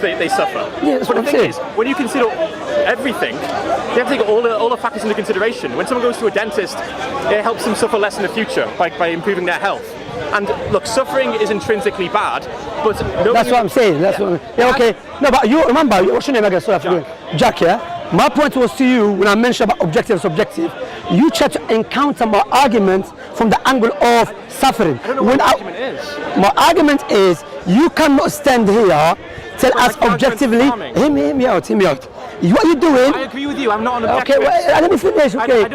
they suffer. Yeah, that's but what the I'm thing saying. is, when you consider everything, you have to take all the factors into consideration. When someone goes to a dentist, it helps them suffer less in the future by improving their health. And look, suffering is intrinsically bad, but that's what I'm saying. That's what. Yeah, okay. No, but you remember, what's your name again? Sorry, I forgot. Jack. Yeah. My point was to you when I mentioned about objective and subjective. You try to encounter my argument from the angle of suffering. I don't know what the argument is. My argument is you cannot stand here, tell us objectively. Hear me out. What you're doing? I agree with you. I'm not an objective. Okay, well, let me finish. Okay.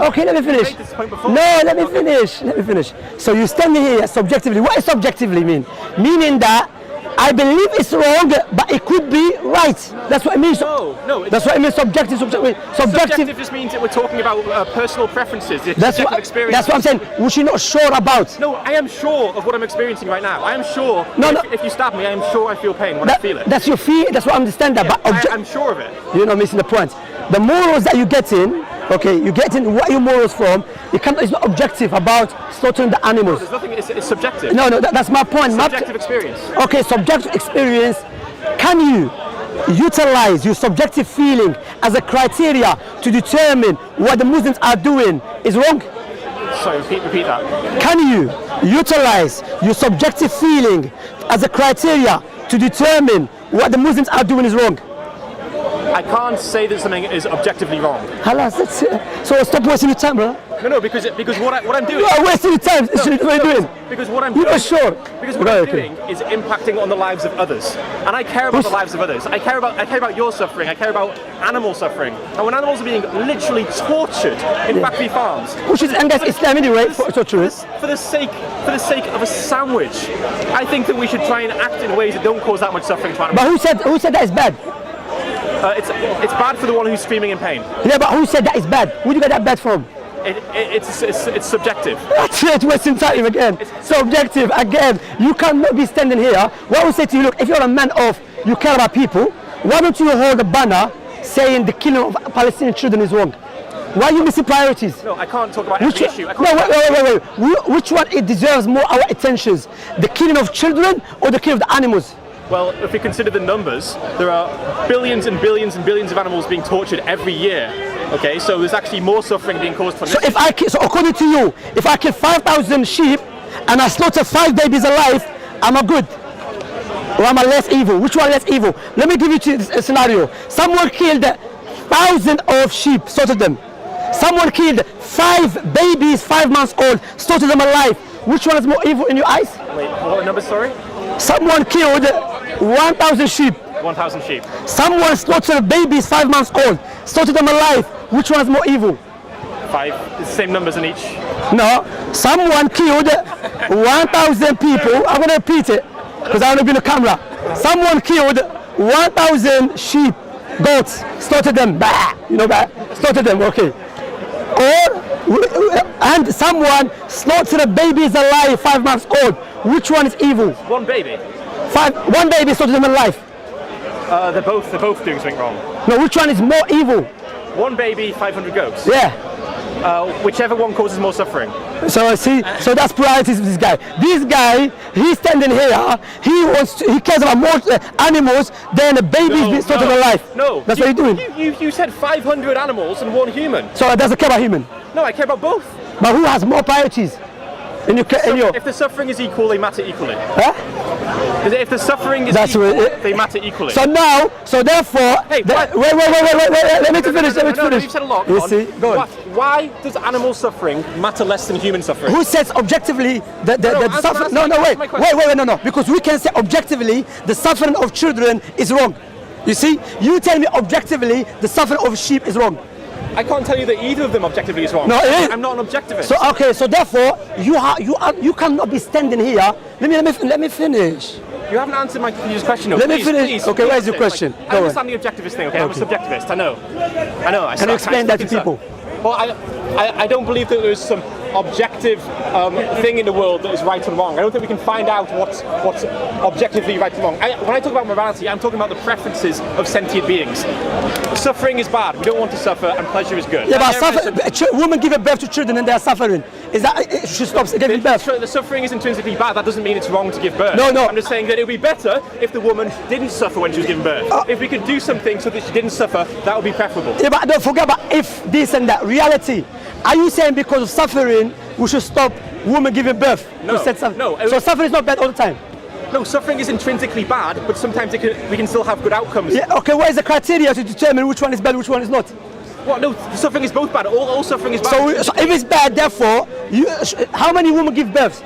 Okay, let me finish. No, let me finish. Let me finish. So you stand here subjectively. What does subjectively mean? Meaning that I believe it's wrong, but it could be right. That's what it means. No. That's what it means. Subjective. Subjective just means that we're talking about personal preferences. That's what I'm saying. Which you're not sure about. No, I am sure of what I'm experiencing right now. I am sure. No. If you stab me, I am sure I feel pain when I feel it. That's your fear. That's what I understand. That. Yeah, I'm sure of it. You're not missing the point. The morals that you get in. Okay, you get in what your morals from. It's not objective about slaughtering the animals. No, there's nothing. It's subjective. No, that's my point. Subjective experience. Okay, subjective experience. Can you utilize your subjective feeling as a criteria to determine what the Muslims are doing is wrong? Sorry, repeat that. Can you utilize your subjective feeling as a criteria to determine what the Muslims are doing is wrong? I can't say that something is objectively wrong. Halas, that's it. So stop wasting your time, bro. No, because what I'm doing. You are wasting your time. What are you doing? Because what I'm doing. You are sure. Because what I'm doing is impacting on the lives of others, and I care about the lives of others. I care about your suffering. I care about animal suffering. And when animals are being literally tortured in factory farms, which is against Islam anyway, for torturers. For the sake of a sandwich, I think that we should try and act in ways that don't cause that much suffering to animals. But who said that is bad? It's bad for the one who's screaming in pain. Yeah, but who said that is bad? Where do you get that bad from? It's subjective. That's it, wasting time again. Subjective again. You cannot be standing here. What I would say to you, look, if you're a man of, you care about people, why don't you hold a banner saying the killing of Palestinian children is wrong? Why are you missing priorities? No, I can't talk about every issue. Wait. Which one it deserves more our attentions? The killing of children or the killing of the animals? Well, if we consider the numbers, there are billions and billions and billions of animals being tortured every year. Okay, so there's actually more suffering being caused from this. So according to you, if I kill 5,000 sheep and I slaughter 5 babies alive, am I good? Or am I less evil? Which one less evil? Let me give you a scenario. Someone killed 1,000 of sheep, slaughtered them. Someone killed 5 babies, 5 months old, slaughtered them alive. Which one is more evil in your eyes? Wait, what the number, sorry? Someone killed 1,000 sheep. 1,000 sheep. Someone slaughtered babies 5 months old, slaughtered them alive. Which one is more evil? 5. It's the same numbers in each. No. Someone killed 1,000 people. I'm going to repeat it because I want to be in the camera. Someone killed 1,000 sheep, goats, slaughtered them. Bah, slaughtered them. Okay. And someone slaughtered babies alive 5 months old. Which one is evil? One baby. One baby slaughtered them alive. They're both doing something wrong. No, which one is more evil? One baby, 500 goats. Yeah. Whichever one causes more suffering. So see, so that's priorities of this guy. This guy, he's standing here. He cares about more animals than the babies being slaughtered alive. No, that's what you're doing. You said 500 animals and 1 human. So it doesn't care about human. No, I care about both. But who has more priorities? If the suffering is equal, they matter equally. Huh? If the suffering is equal, they matter equally. So therefore, hey, wait, let me finish. You've said a lot. You see, go on. Why does animal suffering matter less than human suffering? Who says objectively the suffering? No. Because we can say objectively the suffering of children is wrong. You see, you tell me objectively the suffering of sheep is wrong. I can't tell you that either of them objectively is wrong. No, it is. I'm not an objectivist. So therefore you cannot be standing here. Let me finish. You haven't answered my previous question. Let me finish. Please, okay, where's your question? I understand the objectivist thing. Okay, I'm a subjectivist. I know. Can you explain that to people? Well, I don't believe that there's some objective thing in the world that is right and wrong. I don't think we can find out what's objectively right and wrong. When I talk about morality, I'm talking about the preferences of sentient beings. Suffering is bad. We don't want to suffer, and pleasure is good. Yeah, but women give birth to children and they are suffering. is that it should stop giving birth. The suffering is intrinsically bad. That doesn't mean it's wrong to give birth. No. I'm just saying that it would be better if the woman didn't suffer when she was giving birth. If we could do something so that she didn't suffer, that would be preferable. Yeah, but don't forget about if this and that. Reality. Are you saying because of suffering we should stop women giving birth? No. No. So suffering is not bad all the time. No, suffering is intrinsically bad, but sometimes we can still have good outcomes. Yeah. Okay. What is the criteria to determine which one is bad, which one is not? What? No, suffering is both bad. All suffering is bad. So if it's bad, therefore, how many women give birth?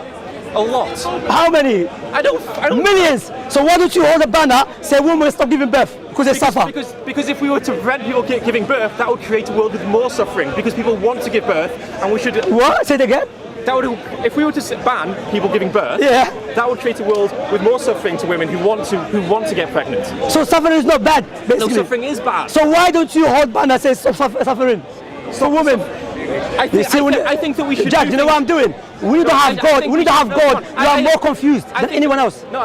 A lot. How many? I don't. Millions. So why don't you hold a banner, say women stop giving birth because they suffer? Because if we were to prevent people giving birth, that would create a world with more suffering. Because people want to give birth, and we should. What? Say it again. If we were to ban people giving birth, yeah, that would create a world with more suffering to women who want to get pregnant. So suffering is not bad, basically. No, suffering is bad. So why don't you hold banner say stop suffering? So women. I think that we should. Judge, you know what I'm doing? We need to have God. We need to have God. You are more confused than anyone else. No.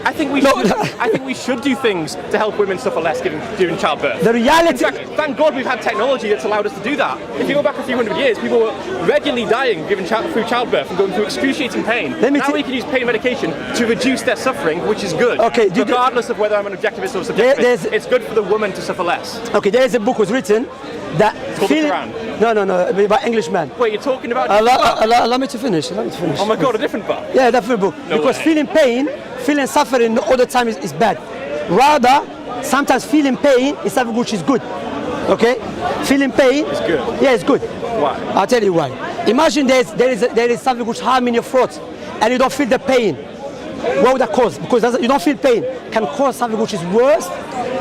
I think we should. I think we should do things to help women suffer less during childbirth. The reality. In fact, thank God we've had technology that's allowed us to do that. If you go back a few hundred years, people were regularly dying through childbirth and going through excruciating pain. Now we can use pain medication to reduce their suffering, which is good. Okay. Regardless of whether I'm an objectivist or subjectivist, it's good for the woman to suffer less. Okay. There is a book was written that. It's called the Quran. No, by Englishman. Wait, you're talking about? Allow me to finish. Oh my God, a different book. Yeah, different book. No because way. feeling pain, feeling suffering all the time is bad. Rather, sometimes feeling pain is something which is good. Okay? Feeling pain. It's good. Yeah, it's good. Why? I'll tell you why. Imagine there is something which harm in your throat, and you don't feel the pain. What would that cause? Because you don't feel pain can cause something which is worse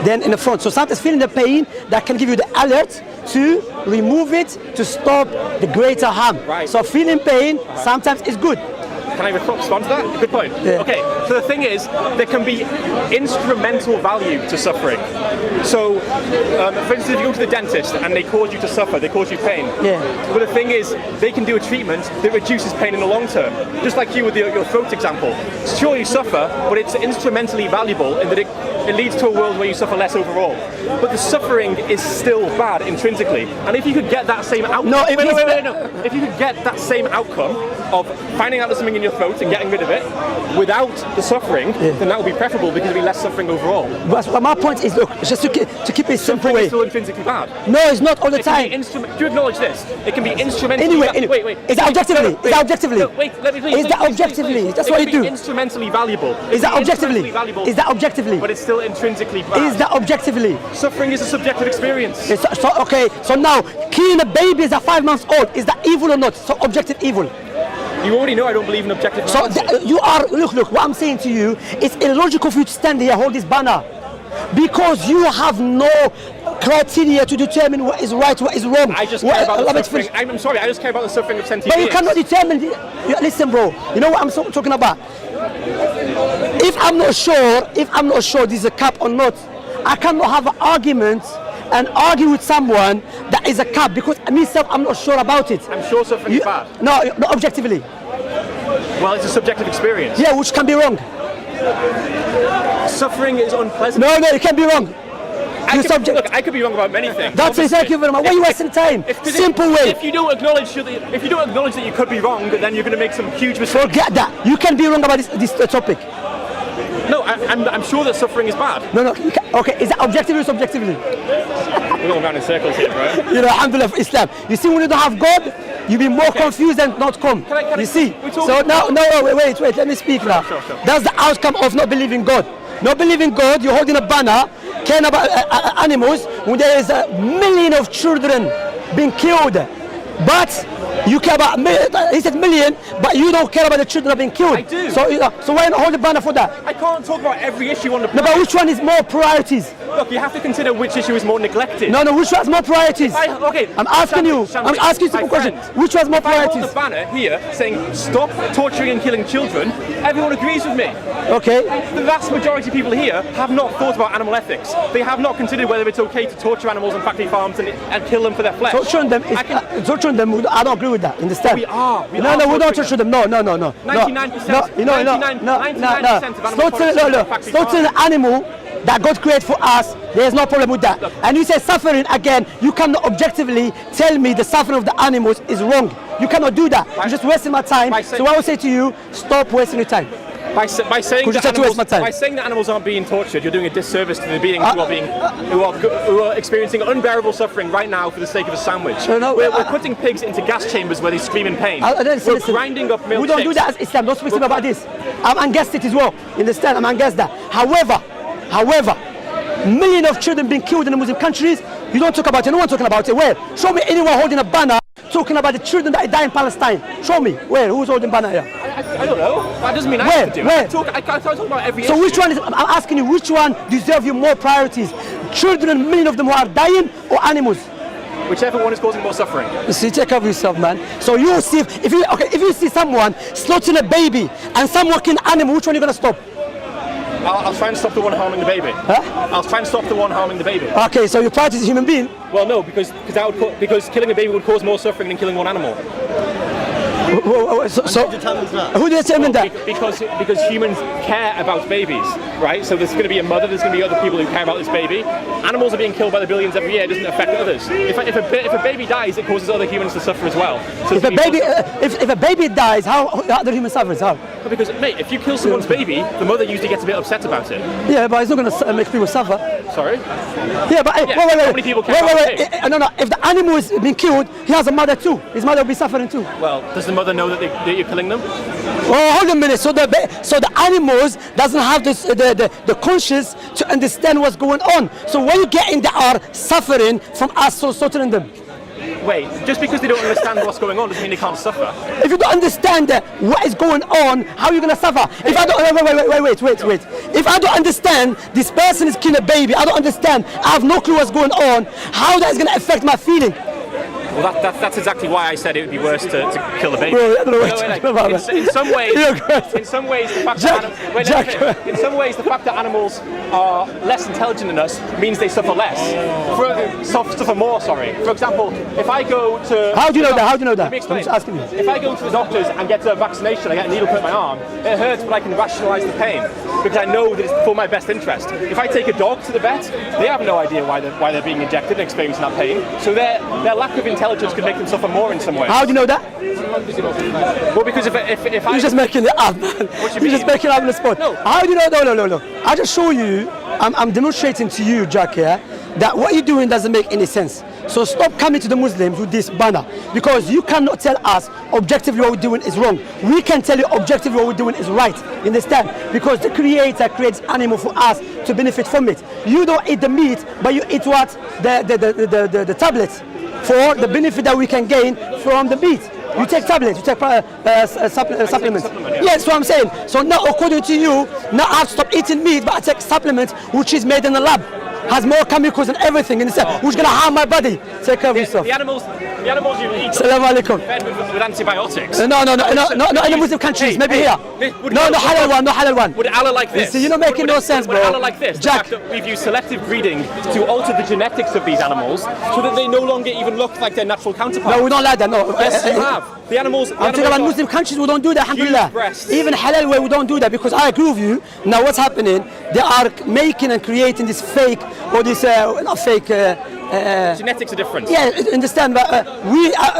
than in the front. So sometimes feeling the pain that can give you the alert to remove it, to stop the greater harm. Right. So feeling pain sometimes is good. Can I respond to that? Good point. Yeah. Okay, so the thing is, there can be instrumental value to suffering. So, for instance, if you go to the dentist and they cause you to suffer, they cause you pain. Yeah. But the thing is, they can do a treatment that reduces pain in the long term. Just like you with your throat example. Sure, you suffer, but it's instrumentally valuable in that it leads to a world where you suffer less overall. But the suffering is still bad intrinsically. And if you could get that same outcome... No, If you could get that same outcome of finding out there's something in your throat and getting rid of it without the suffering, then that would be preferable because there'd be less suffering overall. But my point is, look, just to keep it simple Suffering way. is still intrinsically bad. No, it's not all the time. Do you acknowledge this? It can be instrumentally... Anyway. Wait. Is that objectively? Is that objectively? No, wait, let me please. Is that objectively? That's what you do. It can be instrumentally valuable. Is that objectively? Is that objectively? But it's still intrinsically bad. Is that objectively? Suffering is a subjective experience. So now, killing a baby is at 5 months old, is that evil or not? So objective evil. You already know I don't believe in objective So morality. you are, look, what I'm saying to you, it's illogical for you to stand here, hold this banner. Because you have no criteria to determine what is right, what is wrong. I just care about the suffering. I'm sorry, I just care about the suffering of sentient But you beings. cannot determine, listen bro, you know what I'm talking about? If I'm not sure this is a cap or not, I cannot have an argument and argue with someone that is a cap because myself I'm not sure about it. I'm sure suffering is bad. No, objectively. Well, it's a subjective experience. Yeah, which can be wrong. Suffering is unpleasant. No, it can be wrong. Look, I could be wrong about many things. That's it, thank you very much. Why are you wasting time? Simple way. If you don't acknowledge that you could be wrong, then you're going to make some huge mistakes. Forget that. You can be wrong about this topic. No, I'm sure that suffering is bad. No. Okay, is that objectively or subjectively? We're going around in circles here, bro. You know, alhamdulillah for Islam. You see, when you don't have God, you'll be more confused and not come. You see? So now, wait, let me speak now. Sure. That's the outcome of not believing God. Not believing God, you're holding a banner, caring about animals, when there is a million of children being killed. But you care about, he said million, but you don't care about the children being killed. I do. So why not hold the banner for that? I can't talk about every issue on the No, but which one is more priorities? Look, you have to consider which issue is more neglected. No, which one has more priorities? I'm asking you simple question. Which one has more priorities? If I hold a banner here saying stop torturing and killing children, everyone agrees with me. Okay. The vast majority of people here have not thought about animal ethics. They have not considered whether it's okay to torture animals on factory farms and kill them for their flesh. Torturing them, I don't agree with that. Understand? We are. We don't torture them. No. 99% of animals Slaughtering an animal that God created for us, there's no problem with that. And you say suffering again, you cannot objectively tell me the suffering of the animals is wrong. You cannot do that. You're just wasting my time. So I will say to you, stop wasting your time. By saying that animals aren't being tortured, you're doing a disservice to the beings who are experiencing unbearable suffering right now for the sake of a sandwich. We're putting pigs into gas chambers where they scream in pain. We're grinding up milk. We don't do that as Islam. Don't speak to me about this. I'm against it as well. Understand? I'm against that. However, millions of children being killed in the Muslim countries. You don't talk about it. No one talking about it. Where? Show me anyone holding a banner talking about the children that die in Palestine. Show me. Where? Who's holding banner here? I don't know. That doesn't mean I have to do. Where? I can't talk about every issue. Which one is, I'm asking you, which one deserve you more priorities? Children, millions of them who are dying, or animals? Whichever one is causing more suffering. You see, take care of yourself, man. So you see, if you see someone slaughtering a baby and someone killing an animal, which one are you going to stop? I'll try and stop the one harming the baby. Huh? I'll try and stop the one harming the baby. Okay, so your priority is a human being? Well, no, because killing a baby would cause more suffering than killing one animal. So who determined that? Because humans care about babies, right? So there's going to be a mother, there's going to be other people who care about this baby. Animals are being killed by the billions every year. It doesn't affect others. If a baby dies, it causes other humans to suffer as well. So if a baby dies, how other humans suffers? How? Because mate, if you kill someone's baby, the mother usually gets a bit upset about it. Yeah, but it's not going to make people suffer. Sorry? Yeah, but wait. How many people care about it? No. If the animal is being killed, he has a mother too. His mother will be suffering too. Well, does the mother know that you're killing them? Oh, hold a minute. So the animals doesn't have the conscience to understand what's going on. So when you get in, they are suffering from us slaughtering them. Wait, just because they don't understand what's going on doesn't mean they can't suffer. If you don't understand what is going on, how are you going to suffer? If I don't, wait. If I don't understand this person is killing a baby, I don't understand. I have no clue what's going on. How that is going to affect my feeling? Well, that's exactly why I said it would be worse to kill a baby. In some ways, the fact that animals are less intelligent than us means they suffer less. Suffer more. Sorry. For example, if I go to how do you know that? Let me explain. I'm just asking you. If I go to the doctors and get a vaccination, I get a needle put in my arm. It hurts, but I can rationalise the pain because I know that it's for my best interest. If I take a dog to the vet, they have no idea why they're being injected and experiencing that pain. So their lack of intelligence could make them suffer more in some way. How do you know that? Well, because if you're just making it up, man. You're just making it up on the spot. No. How do you know? No. I just show you. I'm demonstrating to you, Jack, here, that what you're doing doesn't make any sense. So stop coming to the Muslims with this banner, because you cannot tell us objectively what we're doing is wrong. We can tell you objectively what we're doing is right. You understand? Because the Creator creates animal for us to benefit from it. You don't eat the meat, but you eat what? The tablets for the benefit that we can gain from the meat. You take tablets, you take supplements. Yeah. Yes, that's what I'm saying. So now, according to you, now I have to stop eating meat, but I take supplements which is made in the lab. Has more chemicals and everything in itself, which is going to harm my body. Take care of yourself. The animals you eat fed with antibiotics. No, in the Muslim countries, maybe here. No halal one. Would Allah like this? See, you're not making no sense, bro. Would Allah like this? Jack. The fact that we've used selective breeding to alter the genetics of these animals so that they no longer even look like their natural counterparts. No, we don't like that, no. Yes, you have. The animals... I'm talking about Muslim countries, we don't do that, alhamdulillah. Even halal way, we don't do that, because I agree with you. Now what's happening, they are making and creating this fake, or this, not fake... genetics are different. Yeah, understand, but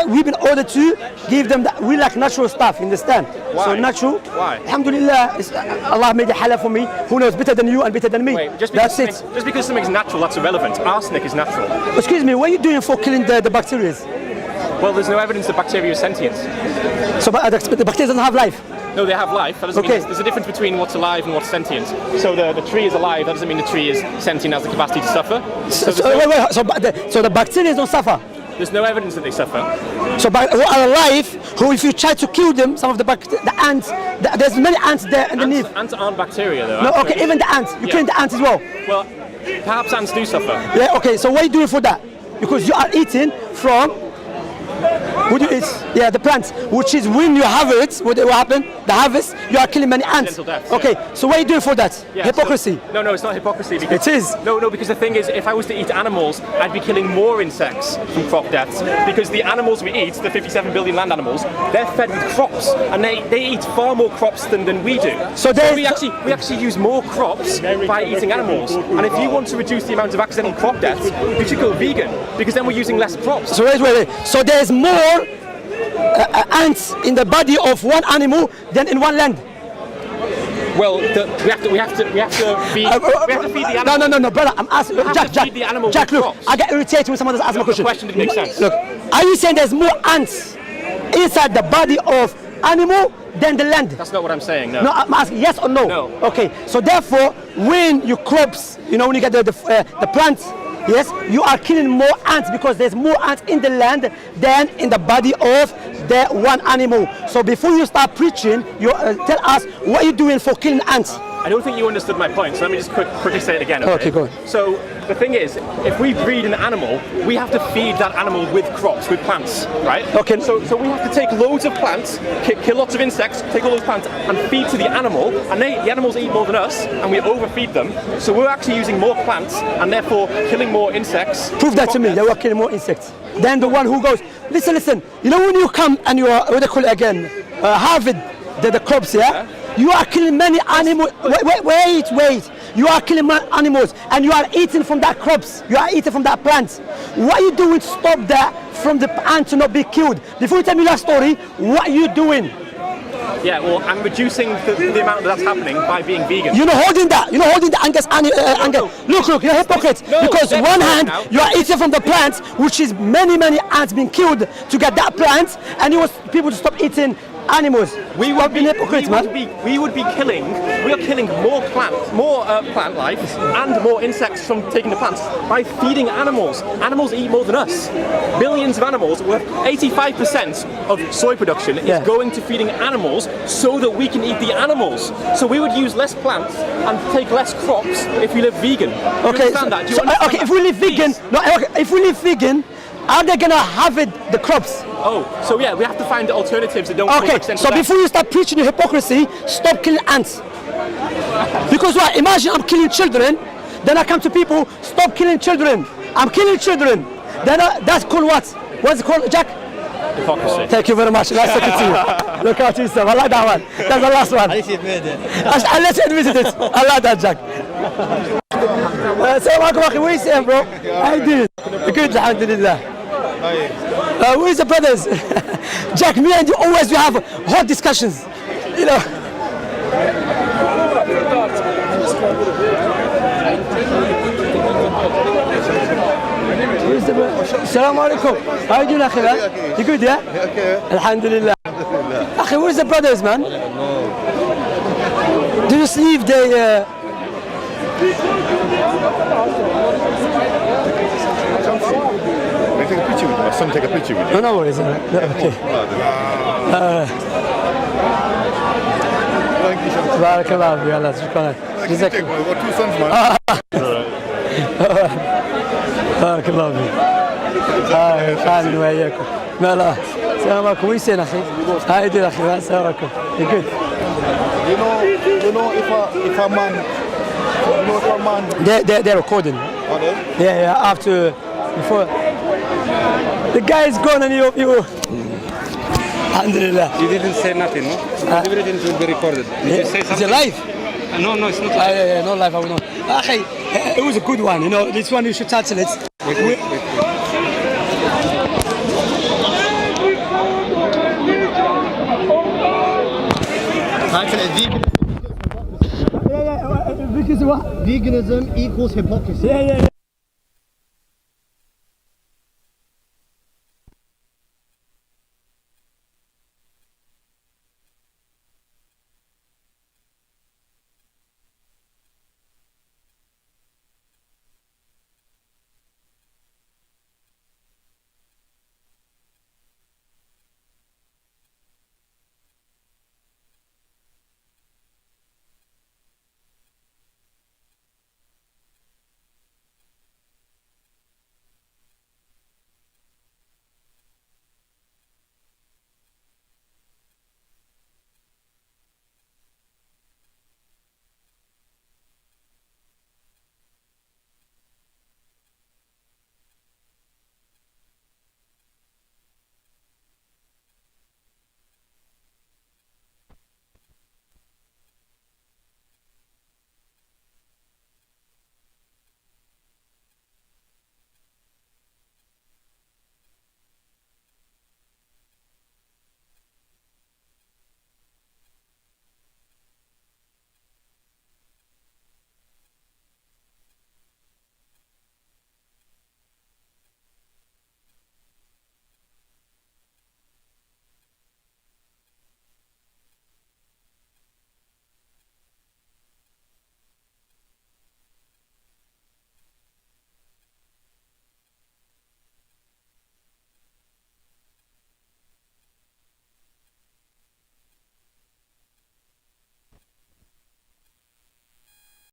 we've been ordered to give them that. We like natural stuff, understand? Why? So natural. Why? Alhamdulillah, Allah made it halal for me. Who knows, better than you and better than me. Wait, that's it. Just because something's natural, that's irrelevant. Arsenic is natural. Excuse me, what are you doing for killing the bacteria? Well, there's no evidence that bacteria is sentient. So the bacteria doesn't have life? No, they have life. That doesn't mean there's a difference between what's alive and what's sentient. So the tree is alive, that doesn't mean the tree is sentient, has the capacity to suffer. So the bacteria don't suffer? There's no evidence that they suffer. So who are alive, who if you try to kill them, some of the ants, there's many ants there underneath. Ants aren't bacteria though. No, okay, even the ants. You kill the ants as well. Well, perhaps ants do suffer. Yeah, okay, so what are you doing for that? Because you are eating from... Would you eat? Yeah, the plants, which is when you have it, what happen? The harvest, you are killing many ants. Deaths, okay, so what are you doing for that? Yeah, Hypocrisy. So, no, it's not hypocrisy. Because, it is. No, because the thing is, if I was to eat animals, I'd be killing more insects from crop deaths. Because the animals we eat, the 57 billion land animals, they're fed with crops, and they eat far more crops than we do. So we actually use more crops by eating animals. And if you want to reduce the amount of accidental crop deaths, you should go vegan, because then we're using less crops. So wait. So there's more ants in the body of one animal than in one land. Well, we have to feed the animal. No, brother. I'm asking. Jack, look. I get irritated when someone asks my question. The question didn't make sense. Look, are you saying there's more ants inside the body of animal than the land? That's not what I'm saying. No. No, I'm asking yes or no. No. Okay. So therefore, when you crops, when you get the plants. Yes, you are killing more ants because there's more ants in the land than in the body of the one animal. So before you start preaching, you tell us what you're doing for killing ants. I don't think you understood my point, so let me just quickly say it again. Okay, go on. So the thing is, if we breed an animal, we have to feed that animal with crops, with plants, right? Okay. So we have to take loads of plants, kill lots of insects, take all those plants, and feed to the animal, and the animals eat more than us, and we overfeed them. So we're actually using more plants, and therefore killing more insects. Prove that to me, that we're killing more insects than the one who goes, listen, when you come and you are, what do you call it again, harvest the crops, yeah? You are killing many animals. Wait. You are killing many animals and you are eating from that crops. You are eating from that plants. What are you doing to stop that from the ant to not be killed? Before you tell me that story, what are you doing? Yeah, well, I'm reducing the amount that's happening by being vegan. You're not holding that. Anger. Look, you're a hypocrite. Because one hand, you are eating from the plants, which is many ants being killed to get that plant, and you want people to stop eating animals. We would be hypocrites, man. We are killing more plant life and more insects from taking the plants by feeding animals. Animals eat more than us. Billions of animals, 85% of soy production is going to feeding animals so that we can eat the animals. So we would use less plants and take less crops if we live vegan. Do you understand that? Do you understand that? If we live vegan, if we live vegan, are they gonna have the crops? Oh, so yeah, we have to find alternatives that don't. Okay, so before you start preaching your hypocrisy, stop killing ants. Because what? Imagine I'm killing children, then I come to people, stop killing children. I'm killing children. Then that's called what? What's it called, Jack? Hypocrisy. Thank you very much. Nice talking to you. Look out, yourself. I like that one. That's the last one. Unless you admitted it. I like that, Jack. Assalamu alaikum, akhi. What are you saying, bro? How you doing? Good, alhamdulillah. Where's the brothers? Jack, me and you always have hot discussions. Assalamu alaikum. How you doing, akhi? You good, yeah? Okay. Alhamdulillah. Akhi, where's the brothers, man? Do you sleep the... Take a picture with you. My son take a picture with you. No worries. Okay. Thank you, Shemsy. Barakallah, Allah, shukran. We've got two sons, man. Barakallah. خالد وياكم. لا. السلام عليكم. وين سين أخي؟ هاي دي أخي. السلام عليكم. You good? You know if a man. They're recording. Are they? Yeah. After, before. The guy is gone and you. Alhamdulillah. You didn't say nothing, no? Everything will be recorded. Did you say something? Is it live? No, it's not live. Yeah, no live. I will not. Akhi, it was a good one. This one you should title it. Wait. Because what? Veganism equals hypocrisy. Yeah.